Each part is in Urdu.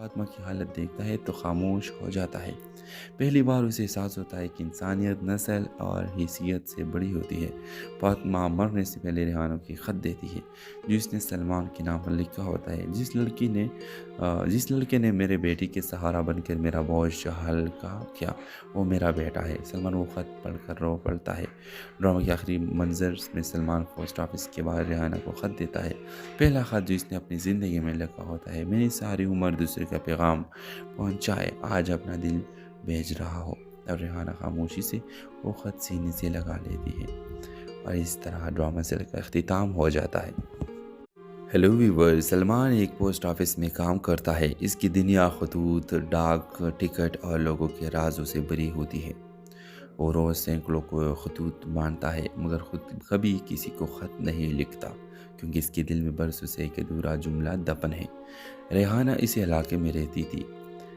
فاطمہ کی حالت دیکھتا ہے تو خاموش ہو جاتا ہے۔ پہلی بار اسے احساس ہوتا ہے کہ انسانیت نسل اور حیثیت سے بڑی ہوتی ہے۔ فاطمہ مرنے سے پہلے ریحانہ کی خط دیتی ہے جو اس نے سلمان کے نام پر لکھا ہوتا ہے، جس لڑکے نے میرے بیٹی کے سہارا بن کر میرا بوجھ ہلکا کیا وہ میرا بیٹا ہے۔ سلمان وہ خط پڑھ کر رو پڑتا ہے۔ ڈرامے کے آخری منظر میں سلمان پوسٹ آفس کے باہر ریحانہ کو خط دیتا ہے، پہلا خط جو اس نے اپنی زندگی میں لکھا ہوتا ہے۔ میری ساری عمر دوسرے کا پیغام پہنچائے، آج اپنا دل بھیج رہا ہو۔ اور ریحانہ خاموشی سے وہ خط سینے سے لگا لیتی ہے اور اس طرح ڈرامہ سیل کا اختتام ہو جاتا ہے۔ ہیلو ویور، سلمان ایک پوسٹ آفس میں کام کرتا ہے۔ اس کی دنیا خطوط، ڈاک ٹکٹ اور لوگوں کے رازوں سے بھری ہوتی ہے۔ وہ روز سینکڑوں کو خطوط باندھتا ہے مگر خود کبھی کسی کو خط نہیں لکھتا کیونکہ اس کے دل میں برسوں سے ایک ادھورا جملہ دفن ہے۔ ریحانہ اس علاقے میں رہتی تھی۔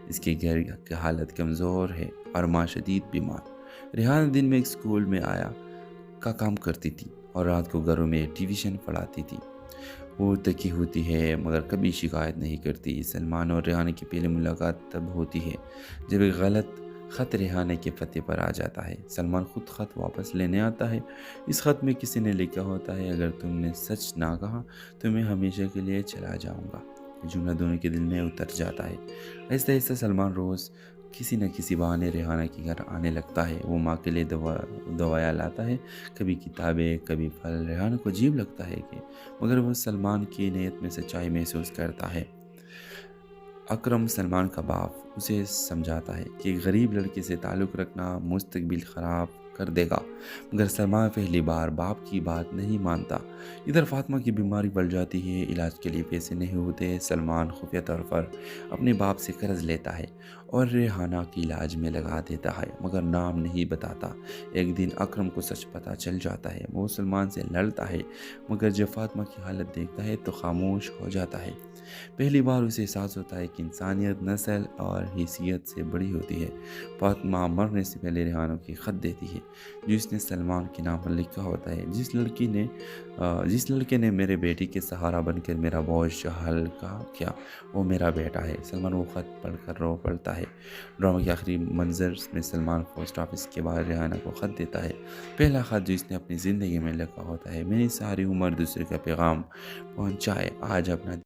اس کے گھر کی حالت کمزور ہے اور ماں شدید بیمار۔ ریحانہ دن میں ایک اسکول میں کا کام کرتی تھی اور رات کو گھروں میں ٹیوشن پڑھاتی تھی۔ وہ تکی ہوتی ہے مگر کبھی شکایت نہیں کرتی۔ سلمان اور ریحانہ کی پہلی ملاقات تب ہوتی ہے جب ایک غلط خط ریحانہ کے پتے پر آ جاتا ہے۔ سلمان خود خط واپس لینے آتا ہے۔ اس خط میں کسی نے لکھا ہوتا ہے، اگر تم نے سچ نہ کہا تو میں ہمیشہ کے لیے چلا جاؤں گا۔ یہ جملہ دونوں کے دل میں اتر جاتا ہے۔ آہستہ آہستہ سلمان روز کسی نہ کسی بہانے ریحانہ کے گھر آنے لگتا ہے۔ وہ ماں کے لیے دوائیں لاتا ہے، کبھی کتابیں، کبھی پھل۔ ریحانہ کو عجیب لگتا ہے مگر وہ سلمان کی نیت میں سچائی محسوس کرتا ہے۔ اکرم، سلمان کا باپ، اسے سمجھاتا ہے کہ غریب لڑکے سے تعلق رکھنا مستقبل خراب کر دے گا مگر سلمان پہلی بار باپ کی بات نہیں مانتا۔ ادھر فاطمہ کی بیماری بڑھ جاتی ہے، علاج کے لیے پیسے نہیں ہوتے۔ سلمان خفیہ طور پر اپنے باپ سے قرض لیتا ہے اور ریحانہ کی علاج میں لگا دیتا ہے مگر نام نہیں بتاتا۔ ایک دن اکرم کو سچ پتہ چل جاتا ہے۔ وہ سلمان سے لڑتا ہے مگر جب فاطمہ کی حالت دیکھتا ہے تو خاموش ہو جاتا ہے۔ پہلی بار اسے احساس ہوتا ہے کہ انسانیت نسل اور حیثیت سے بڑی ہوتی ہے۔ فاطمہ مرنے سے پہلے ریحانہ کی خط دیتی ہے جو اس نے سلمان کے نام پر لکھا ہوتا ہے، جس لڑکے نے میرے بیٹی کے سہارا بن کر میرا بوجھ ہلکا کیا وہ میرا بیٹا ہے۔ سلمان وہ خط پڑھ کر رو پڑتا ہے۔ ڈرامے کے آخری منظر میں سلمان پوسٹ آفس کے باہر ریحانہ کو خط دیتا ہے، پہلا خط جو اس نے اپنی زندگی میں لکھا ہوتا ہے۔ میری ساری عمر دوسرے کا پیغام پہنچائے، آج اپنا